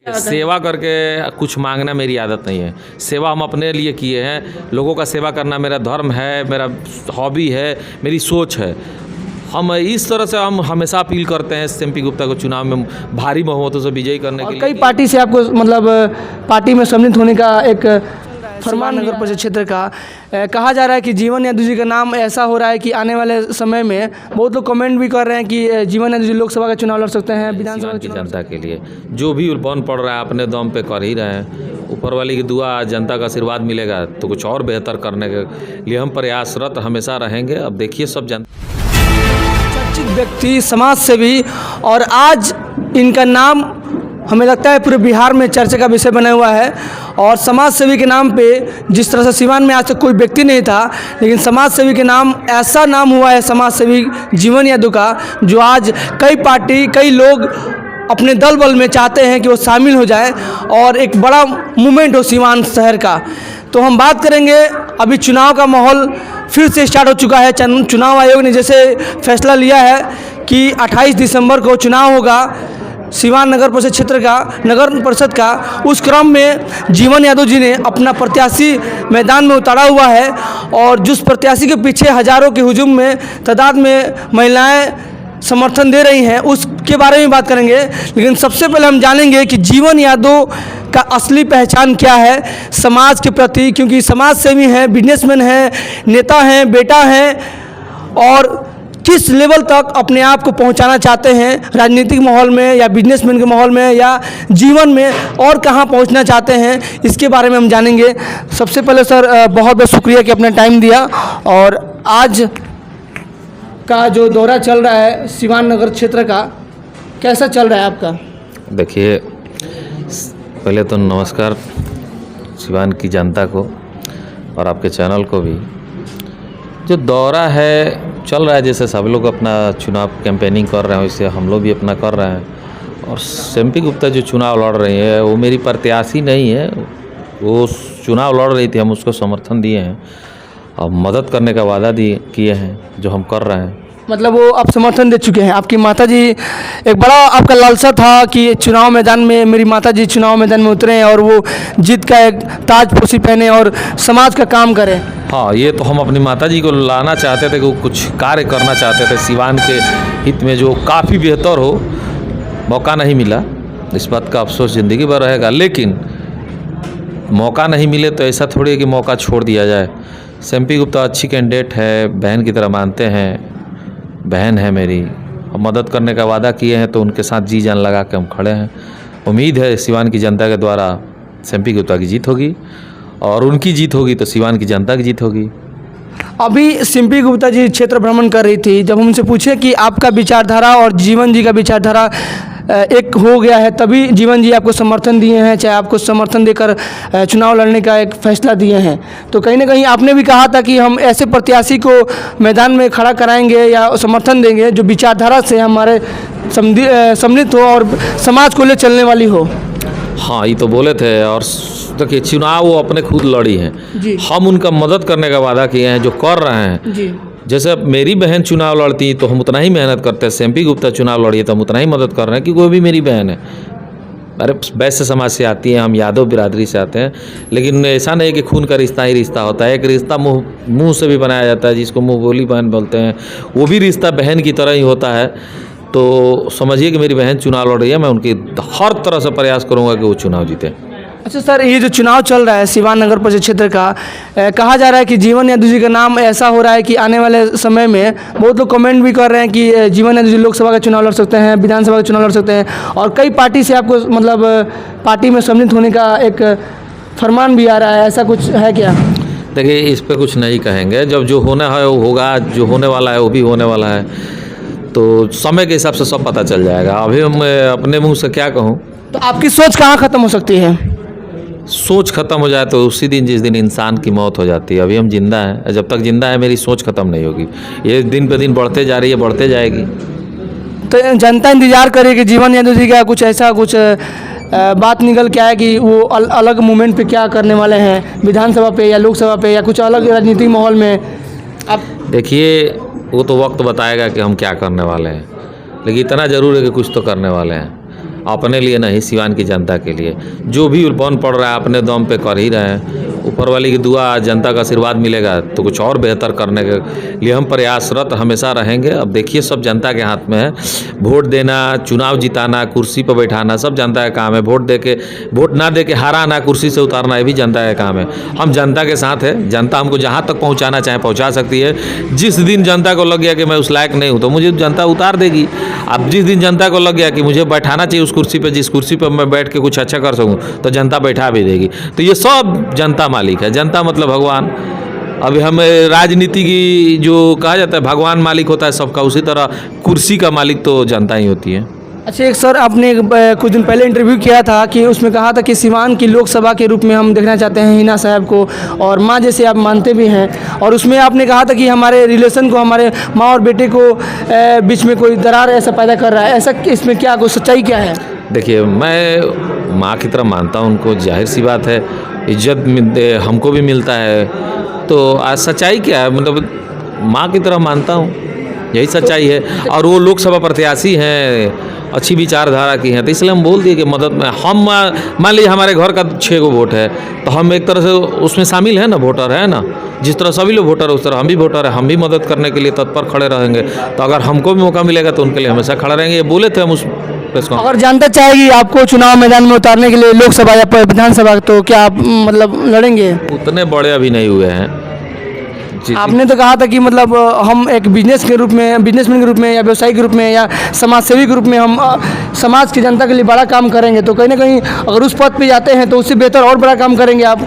सेवा करके कुछ मांगना मेरी आदत नहीं है। सेवा हम अपने लिए किए हैं। लोगों का सेवा करना मेरा धर्म है, मेरा हॉबी है, मेरी सोच है। हम इस तरह से हम हमेशा अपील करते हैं एमपी गुप्ता को चुनाव में भारी बहुमतों से विजयी करने के लिए। कई पार्टी से आपको मतलब पार्टी में सम्मिलित होने का एक फरमान नगर परिषद क्षेत्र का कहा जा रहा है कि जीवन यादव जी का नाम ऐसा हो रहा है कि आने वाले समय में बहुत लोग कमेंट भी कर रहे हैं कि जीवन यादव जी लोकसभा का चुनाव लड़ सकते हैं, विधानसभा की जनता के लिए जो भी बन पड़ रहा है अपने दम पे कर ही रहे हैं। ऊपर वाली की दुआ, जनता का आशीर्वाद मिलेगा तो कुछ और बेहतर करने के लिए हम प्रयासरत हमेशा रहेंगे। अब देखिए सब जनता। चर्चित व्यक्ति, समाज सेवी, और आज इनका नाम हमें लगता है पूरे बिहार में चर्चा का विषय बना हुआ है। और समाज सेवी के नाम पे जिस तरह से सिवान में आज तक कोई व्यक्ति नहीं था, लेकिन समाज सेवी के नाम ऐसा नाम हुआ है समाज सेवी जीवन यादव का, जो आज कई पार्टी, कई लोग अपने दल बल में चाहते हैं कि वो शामिल हो जाए और एक बड़ा मूवमेंट हो सिवान शहर का। तो हम बात करेंगे, अभी चुनाव का माहौल फिर से स्टार्ट हो चुका है। चुनाव आयोग ने जैसे फैसला लिया है कि 28 दिसंबर को चुनाव होगा सिवान नगर परिषद क्षेत्र का, नगर परिषद का, उस क्रम में जीवन यादव जी ने अपना प्रत्याशी मैदान में उतारा हुआ है। और जिस प्रत्याशी के पीछे हज़ारों के हुजूम में तादाद में महिलाएं समर्थन दे रही हैं, उसके बारे में बात करेंगे। लेकिन सबसे पहले हम जानेंगे कि जीवन यादव का असली पहचान क्या है समाज के प्रति, क्योंकि समाज सेवी हैं, बिजनेसमैन हैं, नेता हैं, बेटा हैं, और किस लेवल तक अपने आप को पहुंचाना चाहते हैं राजनीतिक माहौल में या बिजनेसमैन के माहौल में या जीवन में, और कहां पहुंचना चाहते हैं, इसके बारे में हम जानेंगे। सबसे पहले सर बहुत बहुत शुक्रिया कि अपना टाइम दिया। और आज का जो दौरा चल रहा है सिवान नगर क्षेत्र का, कैसा चल रहा है आपका? देखिए, पहले तो नमस्कार सिवान की जनता को और आपके चैनल को भी। जो दौरा है चल रहा है, जैसे सब लोग अपना चुनाव कैंपेनिंग कर रहे हैं वैसे हम लोग भी अपना कर रहे हैं। और एमपी गुप्ता जो चुनाव लड़ रही है वो मेरी प्रत्याशी नहीं है, वो चुनाव लड़ रही थी, हम उसको समर्थन दिए हैं और मदद करने का वादा किए हैं, जो हम कर रहे हैं। मतलब वो आप समर्थन दे चुके हैं। आपकी माताजी, एक बड़ा आपका लालसा था कि चुनाव मैदान में मेरी माताजी चुनाव मैदान में उतरें और वो जीत का एक ताजपोशी पहने और समाज का काम करें। हाँ, ये तो हम अपनी माताजी को लाना चाहते थे कि वो कुछ कार्य करना चाहते थे सिवान के हित में, जो काफ़ी बेहतर हो। मौका नहीं मिला, इस बात का अफसोस ज़िंदगी भर रहेगा। लेकिन मौका नहीं मिले तो ऐसा थोड़ी है कि मौका छोड़ दिया जाए। एमपी गुप्ता अच्छी कैंडिडेट है, बहन की तरह मानते हैं, बहन है मेरी, और मदद करने का वादा किए हैं तो उनके साथ जी जान लगा के हम खड़े हैं। उम्मीद है सिवान की जनता के द्वारा एमपी गुप्ता की जीत होगी, और उनकी जीत होगी तो सिवान की जनता की जीत होगी। अभी एमपी गुप्ता जी क्षेत्र भ्रमण कर रही थी, जब उनसे पूछे कि आपका विचारधारा और जीवन जी का विचारधारा एक हो गया है, तभी जीवन जी आपको समर्थन दिए हैं, चाहे आपको समर्थन देकर चुनाव लड़ने का एक फैसला दिए हैं, तो कहीं ना कहीं आपने भी कहा था कि हम ऐसे प्रत्याशी को मैदान में खड़ा कराएंगे या समर्थन देंगे जो विचारधारा से हमारे सम्मिलित हो और समाज को ले चलने वाली हो। हाँ, ये तो बोले थे। और देखिए, चुनाव वो अपने खुद लड़ी हैं, हम उनका मदद करने का वादा किए हैं, जो कर रहे हैं जी। जैसे अब मेरी बहन चुनाव लड़ती तो हम उतना ही मेहनत करते हैं, एमपी गुप्ता चुनाव लड़ी तो हम उतना ही मदद कर रहे हैं, क्योंकि वो भी मेरी बहन है। अरे वैश्य समाज से आती है, हम यादव बिरादरी से आते हैं, लेकिन ऐसा नहीं कि खून का रिश्ता ही रिश्ता होता है। एक रिश्ता मुँह से भी बनाया जाता है, जिसको मुँह बोली बहन बोलते हैं, वो भी रिश्ता बहन की तरह ही होता है। तो समझिए कि मेरी बहन चुनाव लड़ रही है, मैं उनकी हर तरह से प्रयास करूँगा कि वो चुनाव जीते। अच्छा सर, ये जो चुनाव चल रहा है सिवान नगर परिषद क्षेत्र का, कहा जा रहा है कि जीवन यादव जी का नाम ऐसा हो रहा है कि आने वाले समय में बहुत लोग कमेंट भी कर रहे हैं कि जीवन यादव जी लोकसभा का चुनाव लड़ सकते हैं, विधानसभा का चुनाव लड़ सकते हैं, और कई पार्टी से आपको मतलब पार्टी में सम्मिलित होने का एक फरमान भी आ रहा है, ऐसा कुछ है क्या? देखिए, इस पर कुछ नहीं कहेंगे, जब जो होना है वो होगा, जो होने वाला है वो भी होने वाला है, तो समय के हिसाब से सब पता चल जाएगा। अभी मैं अपने मुँह से क्या कहूँ। तो आपकी सोच कहाँ ख़त्म हो सकती है? सोच खत्म हो जाए तो उसी दिन जिस दिन इंसान की मौत हो जाती है। अभी हम जिंदा हैं, जब तक जिंदा है मेरी सोच खत्म नहीं होगी। ये दिन पे दिन बढ़ते जा रही है, बढ़ते जाएगी। तो जनता इंतजार करे कि जीवन यादव जी का कुछ ऐसा कुछ बात निकल के आए कि वो अलग मूवमेंट पे क्या करने वाले हैं, विधानसभा पे या लोकसभा पे या कुछ अलग राजनीतिक माहौल में। आप देखिए, वो तो वक्त बताएगा कि हम क्या करने वाले हैं, लेकिन इतना ज़रूर है कि कुछ तो करने वाले हैं। अपने लिए नहीं, सिवान की जनता के लिए। जो भी बन पड़ रहा है अपने दम पे कर ही रहे हैं। ऊपर वाली की दुआ, जनता का आशीर्वाद मिलेगा तो कुछ और बेहतर करने के लिए हम प्रयासरत हमेशा रहेंगे। अब देखिए सब जनता के हाथ में है। वोट देना, चुनाव जिताना, कुर्सी पर बैठाना सब जनता का काम है। वोट ना दे के हराना, कुर्सी से उतारना, ये भी जनता का काम है। हम जनता के साथ है। जनता हमको जहाँ तक पहुँचाना चाहे पहुँचा सकती है। जिस दिन जनता को लग गया कि मैं उस लायक नहीं हूँ तो मुझे जनता उतार देगी। अब जिस दिन जनता को लग गया कि मुझे बैठाना चाहिए उस कुर्सी पर, जिस कुर्सी पर मैं बैठ के कुछ अच्छा कर सकूँ, तो जनता बैठा भी देगी। तो ये सब जनता मालिक है। जनता मतलब भगवान। अभी हम राजनीति की जो कहा जाता है भगवान मालिक होता है सबका, उसी तरह कुर्सी का मालिक तो जनता ही होती है। अच्छा, एक सर आपने कुछ दिन पहले इंटरव्यू किया था कि उसमें कहा था कि सिवान की लोकसभा के रूप में हम देखना चाहते हैं हिना साहब को, और माँ जैसे आप मानते भी हैं। और उसमें आपने कहा था कि हमारे रिलेशन को, हमारे माँ और बेटे को बीच में कोई दरार ऐसा पैदा कर रहा है। ऐसा इसमें क्या कोई सच्चाई क्या है? देखिए, मैं माँ की तरह मानता हूँ उनको, जाहिर सी बात है। इज्जत हमको भी मिलता है, तो आज सच्चाई क्या है? मतलब माँ की तरह मानता हूँ, यही सच्चाई है। और वो लोकसभा प्रत्याशी हैं, अच्छी विचारधारा की हैं, तो इसलिए हम बोल दिए कि मदद में हम, मान लीजिए हमारे घर का 6 गो वोट है, तो हम एक तरह से उसमें शामिल है ना, वोटर है ना। जिस तरह सभी लोग वोटर है उस तरह हम भी वोटर है। हम भी मदद करने के लिए तत्पर खड़े रहेंगे। तो अगर हमको भी मौका मिलेगा तो उनके लिए हमेशा खड़े रहेंगे। ये बोले थे हम उस प्रेस कॉन्फ्रेंस। अगर जनता चाहेगी आपको चुनाव मैदान में उतारने के लिए, लोकसभा या विधानसभा, तो क्या आप मतलब लड़ेंगे? उतने बड़े अभी नहीं हुए हैं। आपने तो कहा था कि मतलब हम एक बिजनेसमैन के रूप में या व्यवसायी के रूप में या समाजसेवी के रूप में हम समाज की जनता के लिए बड़ा काम करेंगे। तो कहीं ना कहीं अगर उस पद पे जाते हैं तो उससे बेहतर और बड़ा काम करेंगे आप।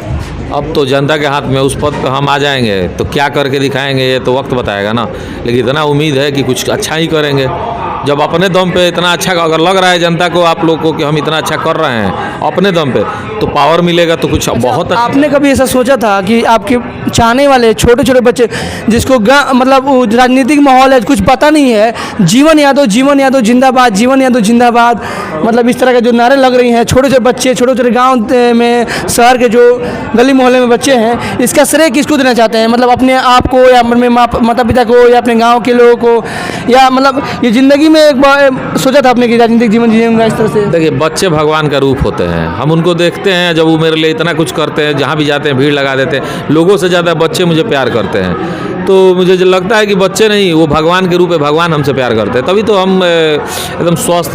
अब तो जनता के हाथ में, उस पद पर हम आ जाएंगे तो क्या करके दिखाएंगे ये तो वक्त बताएगा ना। लेकिन इतना उम्मीद है कि कुछ अच्छा ही करेंगे। जब अपने दम पे इतना अच्छा अगर लग रहा है जनता को, आप लोग को, कि हम इतना अच्छा कर रहे हैं अपने दम पे, तो पावर मिलेगा तो कुछ बहुत अच्छा। आपने कभी ऐसा सोचा था कि आपके चाहने वाले छोटे छोटे बच्चे जिसको मतलब राजनीतिक माहौल है, कुछ पता नहीं है, जीवन यादव जिंदाबाद, जीवन यादव जिंदाबाद, मतलब इस तरह के जो नारे लग रही हैं, छोटे छोटे बच्चे, छोटे छोटे गाँव में, शहर के जो गली मोहल्ले में बच्चे हैं, इसका श्रेय किसको देना चाहते हैं? मतलब अपने आप को, या अपने माता पिता को, या अपने गाँव के लोगों को, या मतलब ये ज़िंदगी में एक बार सोचा था आपने कि राजनीतिक जीवन जिएंगे इस तरह से? देखिए, बच्चे भगवान का रूप होते हैं। हम उनको देखते हैं जब वो मेरे लिए इतना कुछ करते हैं, जहाँ भी जाते हैं भीड़ लगा देते हैं। लोगों से ज़्यादा बच्चे मुझे प्यार करते हैं। तो मुझे जो लगता है कि बच्चे नहीं, वो भगवान के रूप है, भगवान हमसे प्यार करते हैं। तभी तो हम एकदम स्वस्थ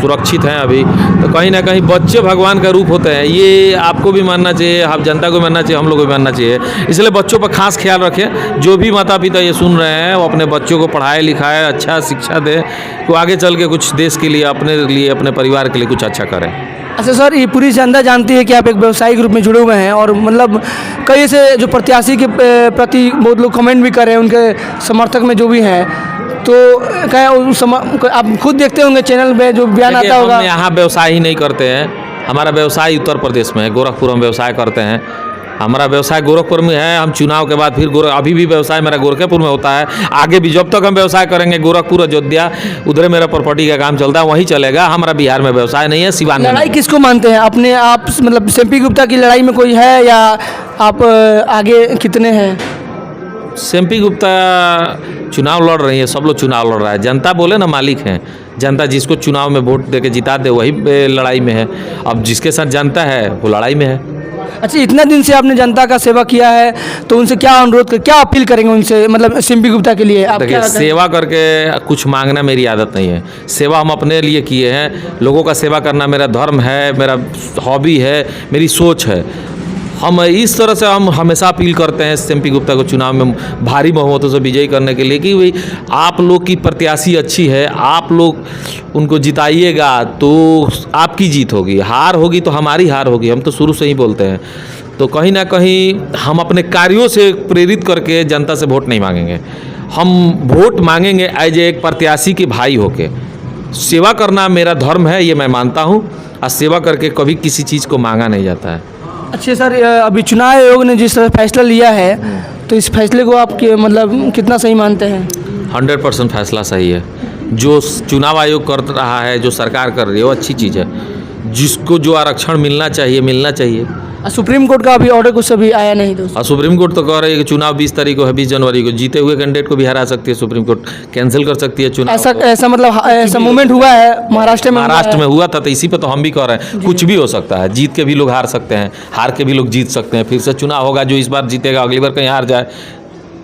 सुरक्षित हैं अभी। तो कहीं ना कहीं बच्चे भगवान का रूप होते हैं। ये आपको भी मानना चाहिए, आप जनता को मानना चाहिए, हम लोग को भी मानना चाहिए। इसलिए बच्चों पर खास ख्याल रखें। जो भी माता पिता ये सुन रहे हैं, वो अपने बच्चों को पढ़ाए लिखाए, अच्छा शिक्षा दें, तो आगे चल के कुछ देश के लिए, अपने परिवार के लिए कुछ अच्छा करें। अच्छा सर, ये पूरी जनता जानती है कि आप एक व्यवसायिक रूप में जुड़े हुए हैं, और मतलब कई ऐसे जो प्रत्याशी के प्रति बहुत लोग कमेंट भी कर रहे हैं, उनके समर्थक में जो भी हैं, तो क्या आप खुद देखते होंगे चैनल पे जो बयान आता होगा? हम यहाँ व्यवसाय ही नहीं करते हैं। हमारा व्यवसाय उत्तर प्रदेश में है, गोरखपुर में व्यवसाय करते हैं। हमारा व्यवसाय गोरखपुर में है। हम चुनाव के बाद फिर अभी भी व्यवसाय मेरा गोरखपुर में होता है। आगे भी जब तक हम व्यवसाय करेंगे, गोरखपुर, अयोध्या, उधर मेरा प्रॉपर्टी का काम चलता है, वहीं चलेगा। हमारा बिहार में व्यवसाय नहीं है, सिवान में। लड़ाई किसको मानते हैं अपने आप? मतलब एमपी गुप्ता की लड़ाई में कोई है, या आप आगे कितने हैं? एमपी गुप्ता चुनाव लड़ रही है, सब लोग चुनाव लड़ रहा है। जनता बोले ना मालिक हैं। जनता जिसको चुनाव में वोट देके जिता दे वही लड़ाई में है। अब जिसके साथ जनता है वो लड़ाई में है। अच्छा, इतना दिन से आपने जनता का सेवा किया है, तो उनसे क्या अनुरोध क्या अपील करेंगे उनसे, मतलब एमपी गुप्ता के लिए? आप देखिए, सेवा करके कुछ मांगना मेरी आदत नहीं है। सेवा हम अपने लिए किए हैं। लोगों का सेवा करना मेरा धर्म है, मेरा हॉबी है, मेरी सोच है। हम इस तरह से हम हमेशा अपील करते हैं एमपी गुप्ता को चुनाव में भारी बहुमतों से विजयी करने के लिए कि भाई आप लोग की प्रत्याशी अच्छी है, आप लोग उनको जिताइएगा तो आपकी जीत होगी, हार होगी तो हमारी हार होगी। हम तो शुरू से ही बोलते हैं। तो कहीं ना कहीं हम अपने कार्यों से प्रेरित करके जनता से वोट नहीं मांगेंगे। हम वोट मांगेंगे एज एक प्रत्याशी के भाई होके। सेवा करना मेरा धर्म है, ये मैं मानता हूँ, और सेवा करके कभी किसी चीज़ को मांगा नहीं जाता है। अच्छे सर, अभी चुनाव आयोग ने जिस तरह फैसला लिया है, तो इस फैसले को आप मतलब कितना सही मानते हैं? 100% फैसला सही है। जो चुनाव आयोग कर रहा है, जो सरकार कर रही है, वो अच्छी चीज़ है। जिसको जो आरक्षण मिलना चाहिए सुप्रीम कोर्ट का अभी ऑर्डर कुछ अभी आया नहीं दोस्तों। और सुप्रीम कोर्ट तो कह रही है कि चुनाव 20 तारीख को है, 20 जनवरी को। जीते हुए कैंडिडेट को भी हरा सकती है सुप्रीम कोर्ट, कैंसिल कर सकती है चुनाव ऐसा को। ऐसा मतलब ऐसा मूवमेंट हुआ है महाराष्ट्र में? महाराष्ट्र में हुआ था, तो इसी पे तो हम भी कह रहे हैं कुछ भी हो सकता है। जीत के भी लोग हार सकते हैं, हार के भी लोग जीत सकते हैं। फिर से चुनाव होगा, जो इस बार जीतेगा अगली बार कहीं हार जाए,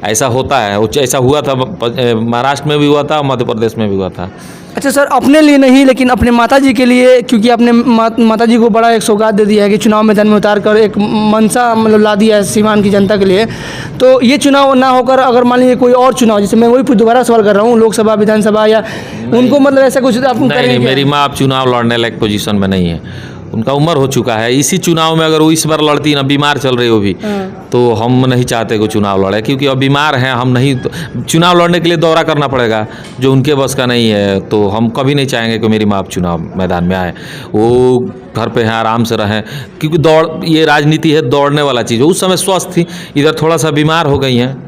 ऐसा होता है। ऐसा हुआ था महाराष्ट्र में भी हुआ था, मध्य प्रदेश में भी हुआ था। अच्छा सर, अपने लिए नहीं लेकिन अपने माताजी के लिए, क्योंकि अपने माताजी को बड़ा एक सौगात दे दिया है कि चुनाव मैदान में उतार कर एक मनसा मतलब ला दिया है सीवान की जनता के लिए। तो ये चुनाव ना होकर अगर मान लीजिए कोई और चुनाव, जैसे मैं वही फिर दोबारा सवाल कर रहा हूँ, लोकसभा विधानसभा या उनको मतलब ऐसा कुछ आप नहीं, मेरी माँ अब चुनाव लड़ने लायक पोजीशन में नहीं है। उनका उम्र हो चुका है। इसी चुनाव में अगर वो इस बार लड़ती ना, बीमार चल रही हो भी, तो हम नहीं चाहते कि चुनाव लड़े, क्योंकि अब बीमार हैं। हम नहीं, चुनाव लड़ने के लिए दौरा करना पड़ेगा जो उनके बस का नहीं है। तो हम कभी नहीं चाहेंगे कि मेरी माँ अब चुनाव मैदान में आए। वो घर पे हैं, आराम से रहें, क्योंकि दौड़, ये राजनीति है दौड़ने वाला चीज़ है। उस समय स्वस्थ थी, इधर थोड़ा सा बीमार हो गई हैं।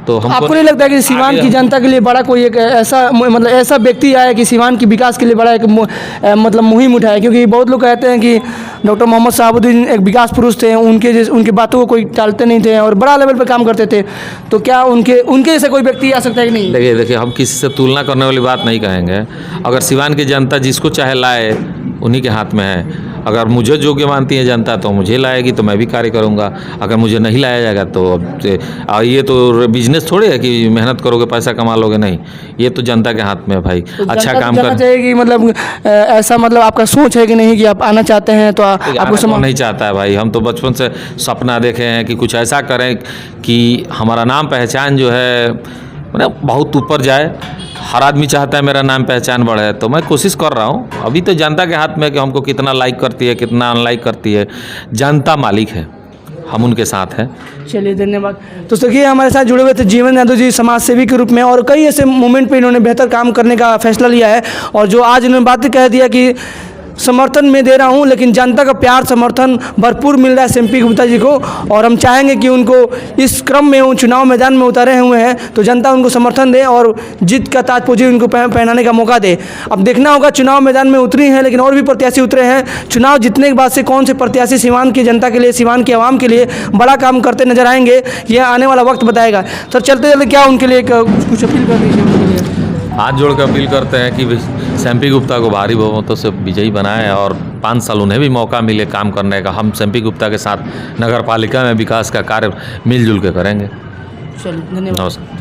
तो आपको नहीं लगता कि सीवान की जनता के लिए बड़ा कोई एक ऐसा मतलब ऐसा व्यक्ति आया कि सीवान की विकास के लिए बड़ा एक मतलब मुहिम उठाया? क्योंकि बहुत लोग कहते हैं कि डॉक्टर मोहम्मद शहाबुद्दीन एक विकास पुरुष थे, उनकी बातों को कोई टालते नहीं थे और बड़ा लेवल पे काम करते थे। तो क्या उनके जैसे कोई व्यक्ति आ सकता है कि नहीं? देखिए, हम किसी से तुलना करने वाली बात नहीं कहेंगे। अगर सीवान की जनता जिसको चाहे लाए, उन्हीं के हाथ में है। अगर मुझे योग्य मानती है जनता तो मुझे लाएगी, तो मैं भी कार्य करूंगा। अगर मुझे नहीं लाया जाएगा तो अब ये तो बिजनेस थोड़ी है कि मेहनत करोगे पैसा कमा लोगे, नहीं। ये तो जनता के हाथ में है भाई। तो अच्छा काम कर चाहिए मतलब ऐसा मतलब आपका सोच है कि नहीं कि आप आना चाहते हैं? तो आपको नहीं चाहता है भाई। हम तो बचपन से सपना देखे हैं कि कुछ ऐसा करें कि हमारा नाम पहचान जो है मतलब बहुत ऊपर जाए। हर आदमी चाहता है मेरा नाम पहचान बढ़े, तो मैं कोशिश कर रहा हूँ। अभी तो जनता के हाथ में है कि हमको कितना लाइक करती है, कितना अनलाइक करती है। जनता मालिक है, हम उनके साथ हैं। चलिए धन्यवाद। तो देखिए हमारे साथ जुड़े हुए थे जीवन यादव जी समाज सेवी के रूप में, और कई ऐसे मोमेंट पे इन्होंने बेहतर काम करने का फैसला लिया है। और जो आज इन्होंने बात कह दिया कि समर्थन में दे रहा हूं, लेकिन जनता का प्यार समर्थन भरपूर मिल रहा है SMP गुप्ता जी को, और हम चाहेंगे कि उनको इस क्रम में वो चुनाव मैदान में उतारे हुए हैं तो जनता उनको समर्थन दे और जीत का ताजपोशी उनको पहनाने का मौका दे। अब देखना होगा, चुनाव मैदान में उतरी हैं लेकिन और भी प्रत्याशी उतरे हैं। चुनाव जीतने के बाद से कौन से प्रत्याशी सीवान की जनता के लिए, सीवान की आवाम के लिए बड़ा काम करते नजर आएंगे, यह आने वाला वक्त बताएगा। सर चलते चलते क्या उनके लिए कुछ अपील कर दीजिए उनके लिए? हाथ जोड़ कर अपील करते हैं कि SMP गुप्ता को भारी बहुमतों से विजयी बनाएं और 5 साल उन्हें भी मौका मिले काम करने का। हम SMP गुप्ता के साथ नगर पालिका में विकास का कार्य मिलजुल के करेंगे। चलिए धन्यवाद। नमस्कार।